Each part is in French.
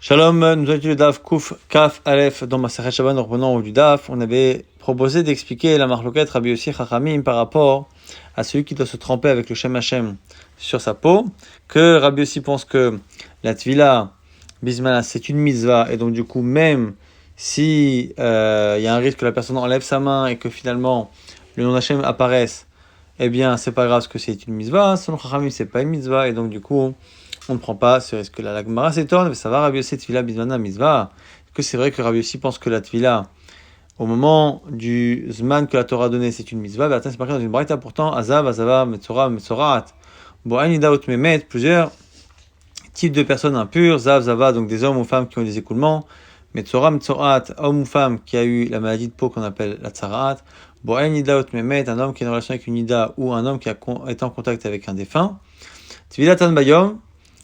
Shalom, nous avons étudié le Daf Kuf Kaf Aleph dans Masechet Shabbat. Nous reprenons au du Daf. On avait proposé d'expliquer la marloquette Rabbi Yossi Chachamim par rapport à celui qui doit se tremper avec le Shem Hashem sur sa peau. Que Rabbi Yossi pense que la Tvila Bismillah c'est une mitzvah et donc du coup même si y a un risque que la personne enlève sa main et que finalement le nom d'Hashem apparaisse, eh bien c'est pas grave parce que c'est une mitzvah. Selon Chachamim c'est pas une mitzvah et donc du coup on ne prend pas ce risque là. La Gemara s'étonne, mais ça va, Rabbi Yossi Tvila Bismana Mitzvah. Est-ce que c'est vrai que Rabbi Yossi pense que la Tvila, au moment du Zman que la Torah a donné, c'est une mitzvah? Ben, c'est marqué dans une braïta pourtant, Azav, Azava, Metzora, Metzorat. Bon, Anidaot Memet, plusieurs types de personnes impures, Zav, Zava, donc des hommes ou femmes qui ont des écoulements, Metzora, Metzorat, homme ou femme qui a eu la maladie de peau qu'on appelle la Tsarat. Bon, Anidaot Memet, un homme qui est en relation avec une Nida ou un homme qui a été en contact avec un défunt. Tvila Tan Bayom.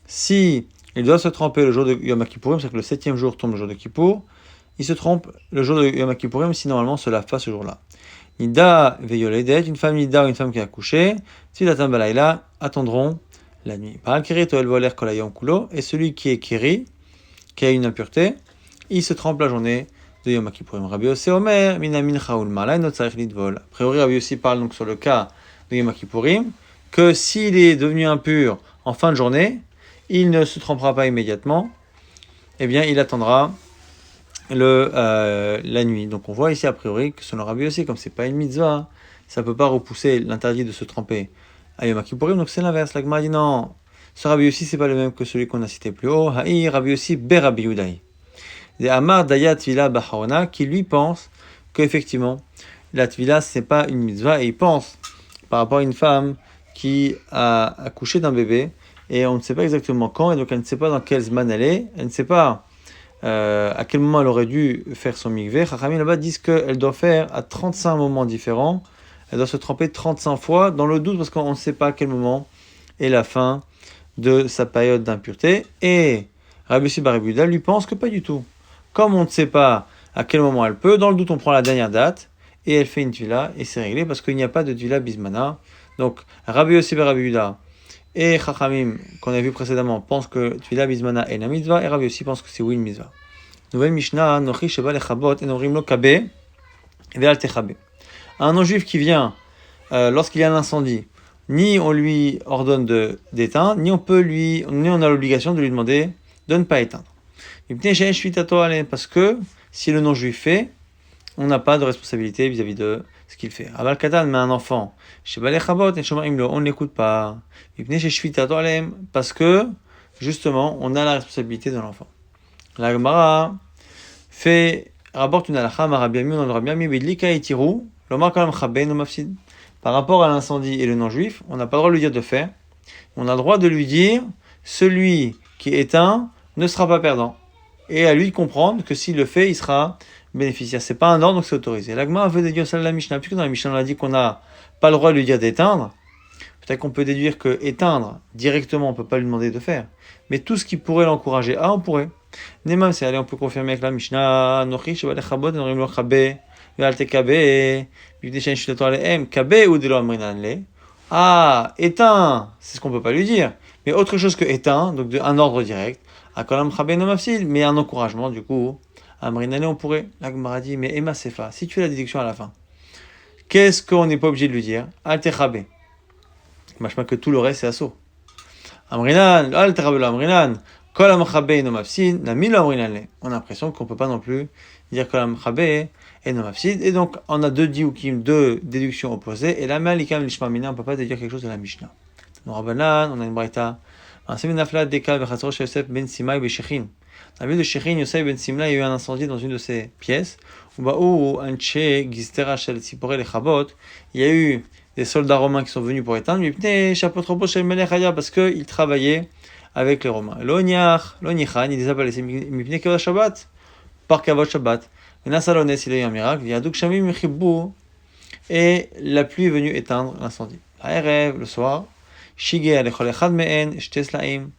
Si il doit se tremper le jour de Yom Kippourim, c'est que le 7e jour tombe le jour de Kippour, il se trompe le jour de Yom Kippourim si normalement se lave pas ce jour-là. Nida veyoledet, une femme Nida ou une femme qui a accouché, Tzilatam balayla, attendront la nuit. Par al-Kiri toel voler kolayom kulo, et celui qui est Kiri, qui a une impureté, il se trempe la journée de Yom Kippourim. Rabbi Yossi Omer, minamin chaul malay not tzarich lidvol. A priori, Rabbi Yossi parle donc sur le cas de Yom Kippourim, que s'il est devenu impur en fin de journée, il ne se trempera pas immédiatement, eh bien il attendra la nuit. Donc on voit ici a priori que selon Rabbi Yossi, comme c'est pas une mitzvah, ça ne peut pas repousser l'interdit de se tremper à Yom Kippourim, donc c'est l'inverse. La Gemara dit non, ce Rabbi Yossi c'est pas le même que celui qu'on a cité plus haut. Haï Rabbi Yossi be Rabbi Yudaï. De Amar Daya Tvila Baharona, qui lui pense qu'effectivement la Tvila c'est pas une mitzvah, et il pense par rapport à une femme qui a accouché d'un bébé, et on ne sait pas exactement quand, et donc elle ne sait pas dans quel zman elle ne sait pas à quel moment elle aurait dû faire son mikveh. Chachamim là-bas disent qu'elle doit faire à 35 moments différents, elle doit se tremper 35 fois, dans le doute parce qu'on ne sait pas à quel moment est la fin de sa période d'impureté, et Rabbi Yossi bar Rabbi Yehuda lui pense que pas du tout. Comme on ne sait pas à quel moment elle peut, dans le doute on prend la dernière date, et elle fait une tvila, et c'est réglé, parce qu'il n'y a pas de tvila bismana. Donc Rabbi Yossi bar Rabbi Yehuda et Chachamim, qu'on a vu précédemment, pense que Tvila Bismana est la mitzvah, et Rabbi Yossi pense que c'est oui une mitzvah. Nouvelle Mishnah, Nochi Sheba Lechabot, et Norim Lo Kabe, Ve'al Techabe. Un non-juif qui vient, lorsqu'il y a un incendie, ni on lui ordonne d'éteindre, ni on a l'obligation de lui demander de ne pas éteindre. Parce que si le non-juif fait, on n'a pas de responsabilité vis-à-vis de ce qu'il fait. Aval Katan, mais un enfant, on ne l'écoute pas. Parce que, justement, on a la responsabilité de l'enfant. La Gemara rapporte une halakha, par rapport à l'incendie et le non-juif, on n'a pas le droit de lui dire de faire. On a le droit de lui dire, celui qui éteint ne sera pas perdant. Et à lui de comprendre que s'il le fait, il sera bénéficiaire. C'est pas un ordre, donc c'est autorisé. La Gemara veut déduire ça de la Mishnah, puisque dans la Mishnah on a dit qu'on n'a pas le droit de lui dire d'éteindre. Peut-être qu'on peut déduire que éteindre directement, on ne peut pas lui demander de faire. Mais tout ce qui pourrait l'encourager on pourrait. Nemam, c'est allez, on peut confirmer avec la Mishnah. Nochi, Sheba Lechabot, Norim Lo Chabe, Ve'al Tekabe, Bivnei Shein Shilto Alehem, Kabe ou Delo Amrinan Le. Ah, éteint, c'est ce qu'on ne peut pas lui dire. Mais autre chose que éteint, donc un ordre direct. Akolam Chabe no mafsil, mais un encouragement, du coup. Amrinale, on pourrait. La Gemara dit, mais Emma Sefa, si tu fais la déduction à la fin, qu'est-ce qu'on n'est pas obligé de lui dire? Al Techabe. Machma que tout le reste c'est assaut. Amrinan, al terabel amrinan, kol amchabe no mafsid, namil amrinan. On a l'impression qu'on peut pas non plus dire kol amchabe et no mafsid. Et donc on a deux déductions opposées. Et la malikam lishmamina, on peut pas déduire quelque chose de la Mishnah. Dans Rabbanan, on a une braïta. Un seminafla dekal bechatzor shel Yosef ben Simai beshechin. Dans la ville de Shechin, Yosef ben Simla, il y a eu un incendie dans une de ses pièces. Où anche gistera shel tzipore lechabot. Il y a eu des soldats romains qui sont venus pour éteindre, parce qu'ils travaillaient avec les Romains. L'Oniach, l'Onichan, il les a pas laissés, Shabbat, par Kavod Shabbat. Nasalones, il a eu un miracle, Yaduk Shamim Chibou, et la pluie est venue éteindre l'incendie. L'Aerev, le soir, Shige Alechol Echad Meen, Shteslaim,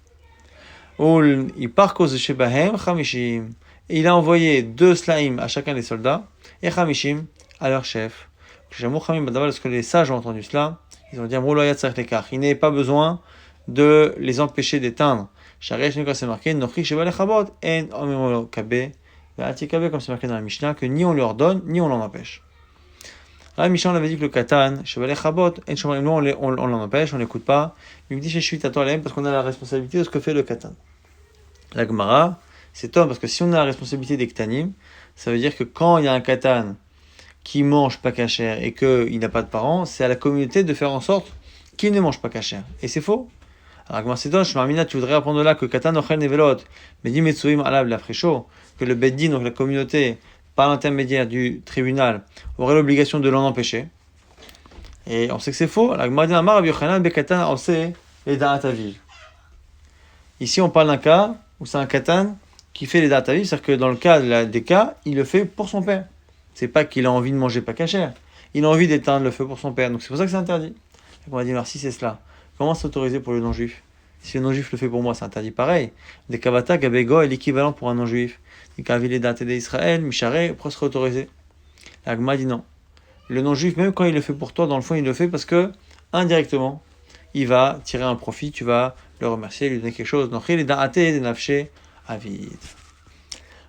il parcourt Shebahem, Chamishim, et il a envoyé 2 slaim à chacun des soldats, et Chamishim à leur chef. Lorsque les sages ont entendu cela, ils ont dit il n'est pas besoin de les empêcher d'éteindre Sharesh Nekra, c'est marqué, Nochi Sheba Lechabot, En Omimolo Kabe, Ve'ati Kabe, comme c'est marqué dans la Mishnah, que ni on lui ordonne, ni on l'en empêche. La Mishnah, on avait dit que le Katan, Sheba Lechabot, En Shomrim, nous on l'en empêche, on l'écoute pas. Il me dit, je suis à toi, parce qu'on a la responsabilité de ce que fait le Katan. La Gemara, c'est top, parce que si on a la responsabilité des Ktanim, ça veut dire que quand il y a un Katan qui mange pas kasher et qu'il n'a pas de parents, c'est à la communauté de faire en sorte qu'il ne mange pas kasher. Et c'est faux. Alors, comment c'est donc, Shmarmina, tu voudrais apprendre là que Katan ochel nevelot, mais dit Metsuim alav la frécho, que le Beddin, donc la communauté, par l'intermédiaire du tribunal, aurait l'obligation de l'en empêcher. Et on sait que c'est faux. La Gemara dit Amar Rabbi Yochanan bekatan oseh les da'at aviv. Ici, on parle d'un cas où c'est un Katan qui fait les da'at aviv, c'est-à-dire que dans le cas des cas, il le fait pour son père. C'est pas qu'il a envie de manger pas kasher. Il a envie d'éteindre le feu pour son père. Donc c'est pour ça que c'est interdit. On va dire, alors si c'est cela, comment c'est autorisé pour le non-juif? Si le non-juif le fait pour moi, c'est interdit pareil. Des kavata, gabego est l'équivalent pour un non-juif. Des kavile daté d'Israël, micharé, pourquoi serait autorisé? L'agma dit non. Le non-juif, même quand il le fait pour toi, dans le fond, il le fait parce que, indirectement, il va tirer un profit, tu vas le remercier, lui donner quelque chose. Donc il est daté des nafché avid.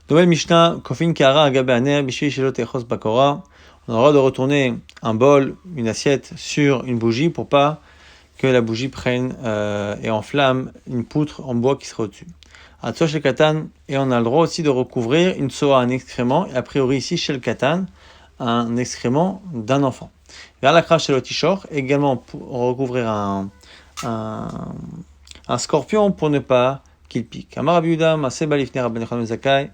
Nouvelle Mishnah, Kofin Kara Agabe Aner, Bishi Shelo Techos Bakora. On aura de retourner un bol, une assiette sur une bougie pour pas que la bougie prenne et enflamme une poutre en bois qui serait au-dessus. Atso Shel Katan, et on a le droit aussi de recouvrir une soa, un excrément, et a priori ici Shel Katan, un excrément d'un enfant. Vers la crache Shel Otishor, également pour recouvrir un scorpion pour ne pas qu'il pique. Amar Rabbi Yehuda, Maseh Balifner Rabben Yochanan Zakai.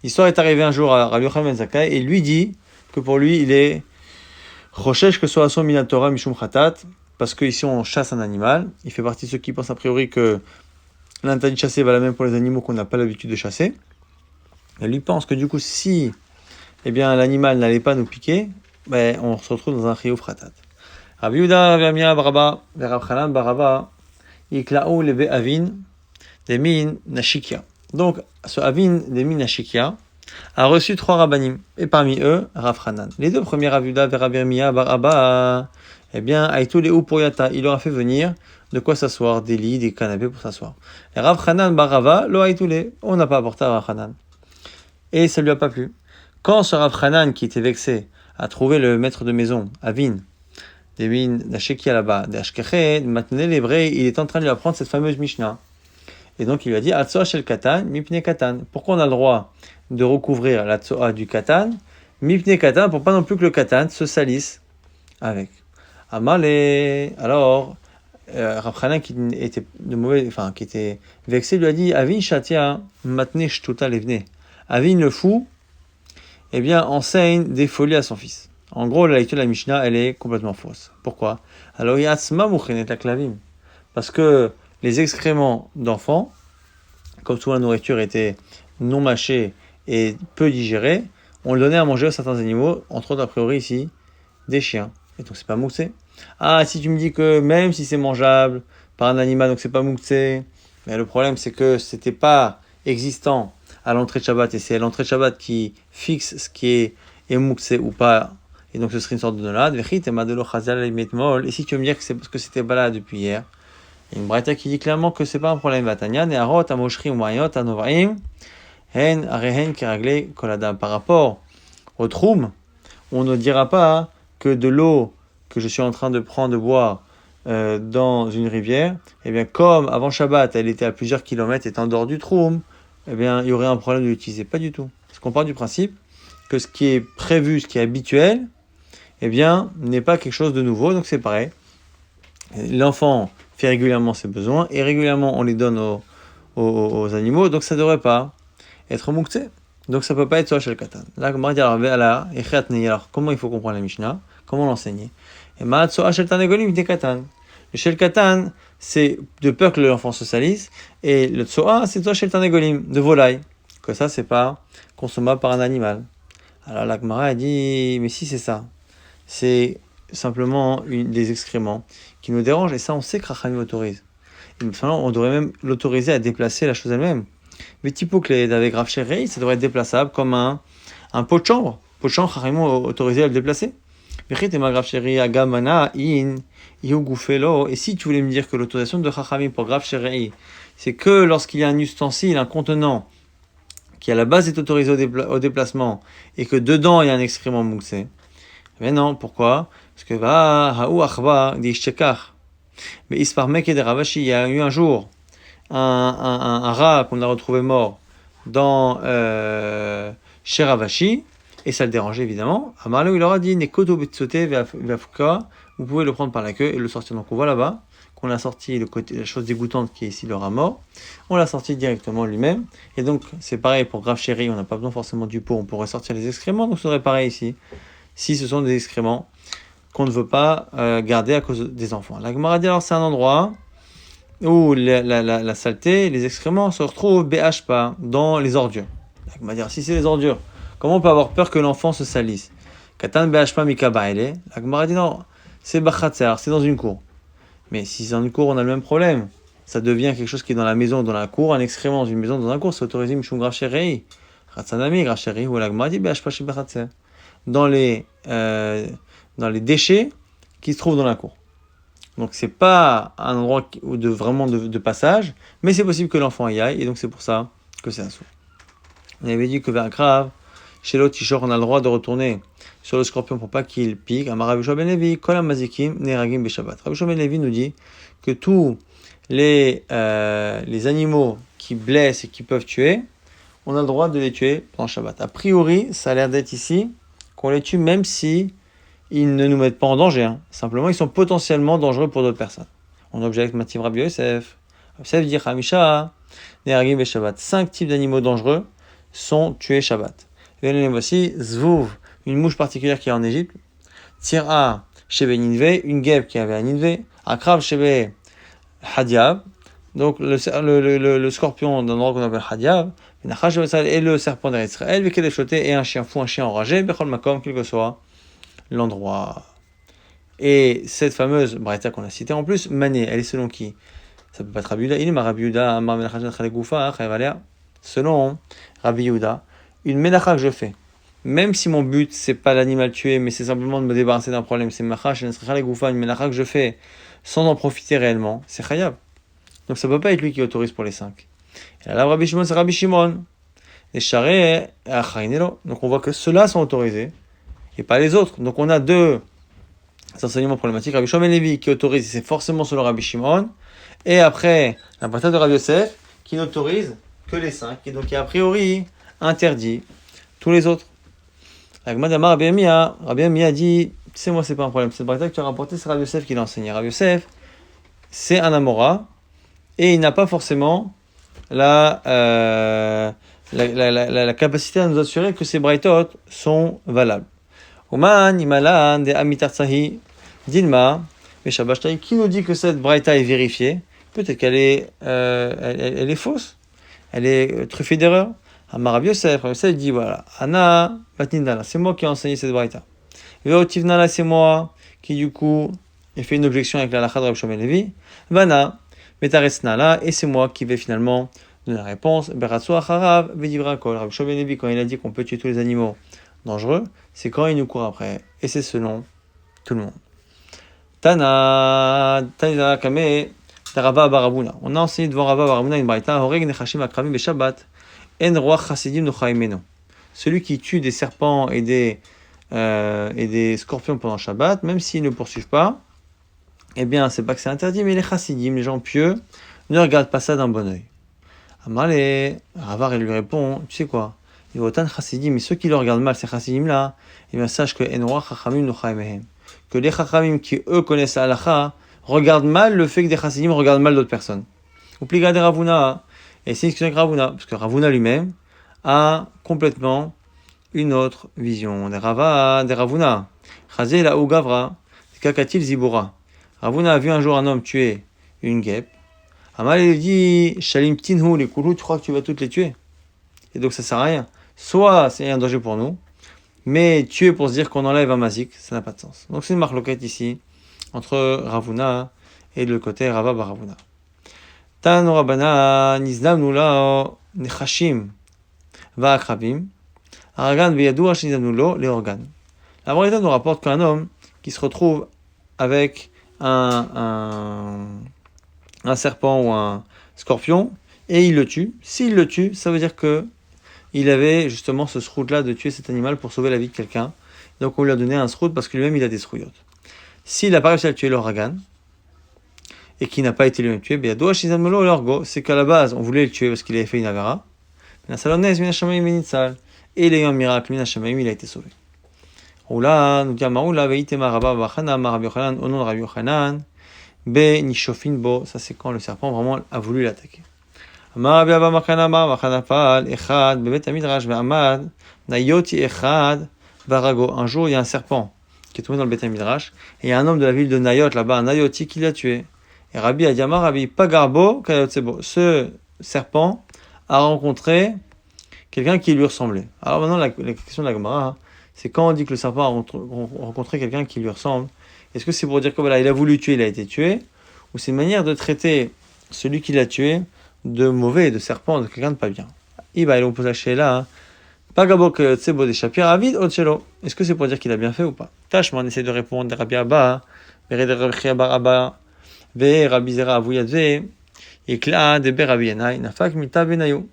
L'histoire est arrivée un jour à Rabbi Yochanan ben Zakkai et lui dit que pour lui il est Choshesh que soit son minatora mishum khatat, parce que ici on chasse un animal. Il fait partie de ceux qui pensent a priori que l'interdit de chasser va la même pour les animaux qu'on n'a pas l'habitude de chasser. Et lui pense que du coup si l'animal n'allait pas nous piquer, on se retrouve dans un chiyuv khatat. Rabbi Yehuda Vermia Baraba Rav Chanan Baraba Ikla'u leve avin demin nashikia. Donc, ce avin demin nashikia a reçu 3 rabbanim, et parmi eux, Rav Chanan. Les 2 premiers Rav Yehuda et Rav Yermia bar Abba, Aïtou les pour yata, il leur a fait venir de quoi s'asseoir, des lits, des canapés pour s'asseoir. Et Rav Chanan bar Abba, lo Aïtou les, on n'a pas apporté à Rav Chanan. Et ça lui a pas plu. Quand ce Rav Chanan, qui était vexé, a trouvé le maître de maison, Avin, Devin Nashekia là-bas, maintenant l'hébreu, il est en train de lui apprendre cette fameuse Mishnah. Et donc il lui a dit Atsoa shel Katan, mipne Katan. Pourquoi on a le droit de recouvrir la tsoa du Katan, mipne Katan, pour pas non plus que le Katan se salisse avec. Amale, alors, Rav Chanan qui était qui était vexé, lui a dit Avin shatia matne shtuta levne. Avin le fou, enseigne des folies à son fils. En gros, la lecture de la Mishnah, elle est complètement fausse. Pourquoi? Alors, parce que les excréments d'enfants, comme souvent la nourriture était non mâchée et peu digérée, on le donnait à manger à certains animaux, entre autres, a priori ici, des chiens. Et donc, c'est pas mouxé. Ah, si tu me dis que même si c'est mangeable par un animal, donc c'est pas mouxé, mais le problème, c'est que c'était pas existant à l'entrée de Shabbat, et c'est à l'entrée de Shabbat qui fixe ce qui est mouxé ou pas. Et donc ce serait une sorte de nolad. Et si tu veux me dire que c'est parce que c'était pas là depuis hier, il y a une braïta qui dit clairement que c'est pas un problème. Par rapport au troum, on ne dira pas que de l'eau que je suis en train de prendre, de boire dans une rivière, comme avant Shabbat, elle était à plusieurs kilomètres, étant en dehors du troum, il y aurait un problème de l'utiliser. Pas du tout. Parce qu'on part du principe que ce qui est prévu, ce qui est habituel, n'est pas quelque chose de nouveau, donc c'est pareil. L'enfant fait régulièrement ses besoins, et régulièrement on les donne aux animaux, donc ça ne devrait pas être mouxé. Donc ça ne peut pas être soit shel katan. Là, alors comment il faut comprendre la Mishnah? Comment l'enseigner? Et le shel katan, c'est de peur que l'enfant se salisse, et le tsoa, c'est soit shel tanegolim, de volaille, que ça, c'est pas consommable par un animal. Alors la Gemara a dit, mais si c'est ça, c'est simplement des excréments qui nous dérangent, et ça on sait que Rachamim autorise. Et on devrait même l'autoriser à déplacer la chose elle-même. Mais typo que les avec Rav Sherei, ça devrait être déplaçable comme un pot de chambre. Pot de chambre, Rachamim autorisé à le déplacer. Et si tu voulais me dire que l'autorisation de Chachamim pour Grav Sheri'i, c'est que lorsqu'il y a un ustensile, un contenant, qui à la base est autorisé au déplacement, et que dedans il y a un excrément moussé. Mais non, pourquoi? Parce que mais Ispar Mek et Ravashi, il y a eu un jour un rat qu'on a retrouvé mort dans chez Ravashi, et ça le dérangeait évidemment. Amarlo, il leur a dit Nekoto Betsote Vafuka, vous pouvez le prendre par la queue et le sortir. Donc on voit là-bas qu'on a sorti le côté, la chose dégoûtante qui est ici le rat mort, on l'a sorti directement lui-même. Et donc c'est pareil pour Grav Sheri, on n'a pas besoin forcément du pot, on pourrait sortir les excréments, donc ce serait pareil ici, si ce sont des excréments qu'on ne veut pas garder à cause des enfants. La Gemara dit alors c'est un endroit où la saleté, les excréments se retrouvent BHPA dans les ordures. La Gemara dit alors, si c'est les ordures, comment on peut avoir peur que l'enfant se salisse? Katan BHPA Mikabaile. La Gemara dit non, c'est Bachatzer, c'est dans une cour. Mais si c'est dans une cour, on a le même problème. Ça devient quelque chose qui est dans la maison ou dans la cour, un excrément dans une maison, dans un cour, c'est autorisé Mishum Grav Sheri. Ratsanami, Grav Sheri, ou la Gemara dit BHPA chez Bachatzer. Dans les déchets qui se trouvent dans la cour. Donc c'est pas un endroit de passage, mais c'est possible que l'enfant y aille, et donc c'est pour ça que c'est un sourd. On avait dit que vers Krav, chez l'autre Tishor, on a le droit de retourner sur le scorpion pour pas qu'il pique. Amar Rabbi Yoshua ben Levi, Kol hamazikim neragim beshabbat. Rabbi Yoshua ben Levi nous dit que tous les animaux qui blessent et qui peuvent tuer, on a le droit de les tuer pendant Shabbat. A priori, ça a l'air d'être ici qu'on les tue même si ils ne nous mettent pas en danger. Simplement, ils sont potentiellement dangereux pour d'autres personnes. On objecte Mativ Rabbi Yosef. Rabbi Yosef dit Hamisha, Neragim et Shabbat. 5 types d'animaux dangereux sont tués Shabbat. Et voici Zvouv, une mouche particulière qui est en Égypte. Tira Shebe Ninve, une guêpe qui avait un Ninve. Akrav Shebe Hadiab, donc le scorpion d'un endroit qu'on appelle Hadiab. Et le serpent d'Israël, et un chien fou, un chien enragé, Bechol Makom, quel que soit l'endroit. Et cette fameuse braïta qu'on a citée en plus, Mané, elle est selon qui? Ça peut pas être Rabbi Yehuda, il est Rabbi Yehuda, selon Rabbi Yehuda, une mélacha que je fais, même si mon but c'est pas l'animal tué, mais c'est simplement de me débarrasser d'un problème, c'est une mélacha que je fais sans en profiter réellement, c'est chayab. Donc ça peut pas être lui qui autorise pour les 5. Et là, Rabbi Shimon, c'est Rabbi Shimon. Les charrets, donc on voit que ceux-là sont autorisés et pas les autres. Donc on a 2 enseignements problématiques. Rabbi Shimon ben Levi qui autorise, c'est forcément selon Rabbi Shimon. Et après, la bataille de Rabbi Yosef qui n'autorise que les 5. Et donc qui a priori interdit tous les autres. Rabbi Amia dit, tu sais moi c'est pas un problème. Cette bataille que tu as rapportée, c'est Rabbi Yosef qui l'a enseigné. Rabbi Yosef, c'est un Amora et il n'a pas forcément la capacité à nous assurer que ces braïtot sont valables. Oman, Imalan, de Amitarsahi, Dilma, Meshabashtai, qui nous dit que cette braïta est vérifiée? Peut-être qu'elle est, elle est fausse, elle est truffée d'erreurs. Amar Rabbi Yosef dit voilà, Ana, Batnindala, c'est moi qui ai enseigné cette braïta. Veotivnala, c'est moi qui du coup ai fait une objection avec la lacha de Rabbi Shimon ben Levi. Vana, Metaresnala, et c'est moi qui vais finalement donner la réponse. Beratsu acharav vedivra kol. Rabbi Shimon ben Levi, quand il a dit qu'on peut tuer tous les animaux dangereux, c'est quand il nous court après. Et c'est selon tout le monde. Tana Kame Tarava Barabuna. On a enseigné devant Rava Barabuna une braïta. Horeg nechashim akravim beshabbat. En roi chassidim nochaimeno. Celui qui tue des serpents et des scorpions pendant Shabbat, même s'ils ne poursuivent pas, eh bien, c'est pas que c'est interdit, mais les chassidim, les gens pieux, ne regardent pas ça d'un bon oeil. Amalé, Ravar, il lui répond, tu sais quoi? Il va autant de chassidim, mais ceux qui le regardent mal, ces chassidim là, eh bien, sache que enwa chachamim nochaimehem. Que les chachamim qui eux connaissent la halacha regardent mal le fait que des chassidim regardent mal d'autres personnes. Ou pliga de Ravuna, et c'est une discussion avec Ravuna, parce que Ravuna lui-même a complètement une autre vision. Des Ravuna. Chazé la ou gavra, kakatil zibura. Ravuna a vu un jour un homme tuer une guêpe. Amal lui dit, Shalim tinhu les koulou, tu crois que tu vas toutes les tuer? Et donc ça sert à rien. Soit c'est un danger pour nous, mais tuer pour se dire qu'on enlève un mazik, ça n'a pas de sens. Donc c'est une marloquette ici, entre Ravuna et le côté Rava bar Ravuna. Tan Rabana, Niznam Nula, Nechashim, Va Akrabim, Aragan Veyadou Hashniznam Nulo, les organes. La Braïta nous rapporte qu'un homme qui se retrouve avec un serpent ou un scorpion, et il le tue. S'il le tue, ça veut dire que il avait justement ce srout-là de tuer cet animal pour sauver la vie de quelqu'un. Donc on lui a donné un srout parce que lui-même il a des srouillottes. S'il n'a pas réussi à le tuer, le Hagan, et qu'il n'a pas été lui-même tué, c'est qu'à la base on voulait le tuer parce qu'il avait fait une avera. Et il a eu un miracle, il a été sauvé. Oula, nous dit Amaoula, Veitema Rabba Bachana, Rabbi Yochanan, au nom de Rabbi Yochanan, Be Nishofin Bo, ça c'est quand le serpent vraiment a voulu l'attaquer. Amar Rabbi Abba Machana, Machana Pal, Echad, Bebet Amidrash, Be'amad, Nayoti Echad, Barago. Un jour, il y a un serpent qui est tombé dans le Bet Amidrash, et il y a un homme de la ville de Nayot là-bas, un Nayoti, qui l'a tué. Et Rabbi a dit Amar Rabbi Pagarbo, Kayotsebo. Ce serpent a rencontré quelqu'un qui lui ressemblait. Alors maintenant, la question de la Gemara, c'est quand on dit que le serpent a rencontré quelqu'un qui lui ressemble, est-ce que c'est pour dire que voilà, il a voulu tuer, il a été tué, ou c'est une manière de traiter celui qui l'a tué de mauvais, de serpent, de quelqu'un de pas bien? Il on pose la chéla, Pagabok Tsebo des Shapir Avid Otchelo. Est-ce que c'est pour dire qu'il a bien fait ou pas? Tâche, on essaie de répondre des Rabbi Abba, Vered Rabbi Abba, Ve Rabbi Zera Avuyadve, Ekla de Rabbi Yanai, Nafak Mita Benayo.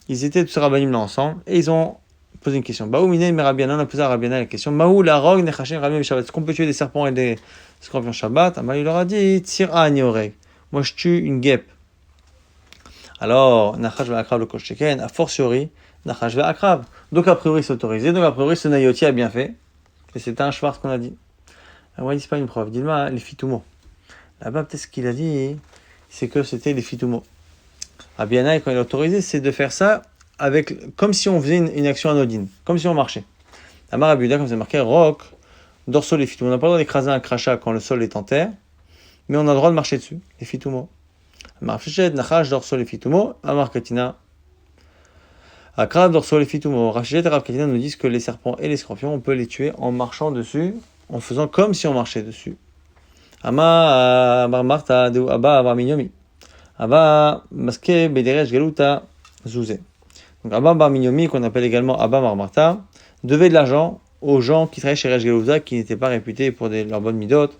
Ils étaient tous rabbinim là ensemble et ils ont posé une question. Baou Mine Merabiana, on a posé à Rabiana la question. Maou la rogue nechachem rabim Shabbat. Est-ce qu'on peut tuer des serpents et des scorpions Shabbat? Amal il leur a dit Tira Anioreg. Moi je tue une guêpe. Alors Nachash ve'akrav le kosheken, a fortiori Nachash ve'akrav. Donc a priori c'est autorisé. Donc a priori ce Nayoti a bien fait. Et c'était un Schwartz qu'on a dit. Alors il dit pas une preuve. Dis-moi les fitumo. Là-bas peut-être ce qu'il a dit c'est que c'était les fitumo. Rabbi Yanai, quand il a autorisé, c'est de faire ça comme si on faisait une action anodine, comme si on marchait. Amar Rabbi Yehuda, comme c'est marqué, roc, dorsol les fitumo. On n'a pas le droit d'écraser un crachat quand le sol est en terre, mais on a le droit de marcher dessus, les fitumo. Amar Fechet, Nachash, dorsol les fitumo. Amar Katina, Akrav, dorsol les fitumo. Rafechet et Rav Katina nous disent que les serpents et les scorpions, on peut les tuer en marchant dessus, en faisant comme si on marchait dessus. Amar Marta, de Abba, Abar Minyomi. Abba Maske Bederej Galuta Zouzé. Donc Abba Bar Minyomi, qu'on appelle également Abba Marmarta, devait de l'argent aux gens qui travaillaient chez Rej Galuta, qui n'étaient pas réputés pour leurs bonnes midotes.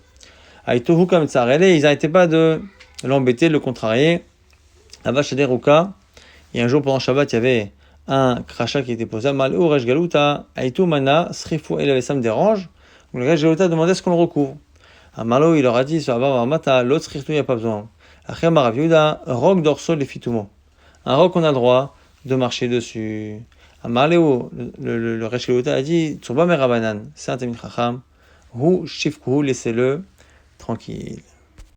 Aïtohu Kam Tsarele, ils n'arrêtaient pas de l'embêter, de le contrarier. Abba Shaderuka, et un jour pendant Shabbat, il y avait un crachat qui était posé. Malou Rej Galuta, Aïtou Mana, Srifou, et ça me dérange. Donc le Rej Galuta demandait ce qu'on le recouvre. Amalo, il leur a dit sur Abba Marmarta, l'autre Srifou, il n'y a pas besoin. Après Rav Yehuda, roc dorsol et fitumo. Un roc, on a le droit de marcher dessus. Amaleo, le Resh Galuta a dit, Tsurba Merabanan, c'est un Tamid Chacham, Hu Shifkuhu, laissez-le tranquille.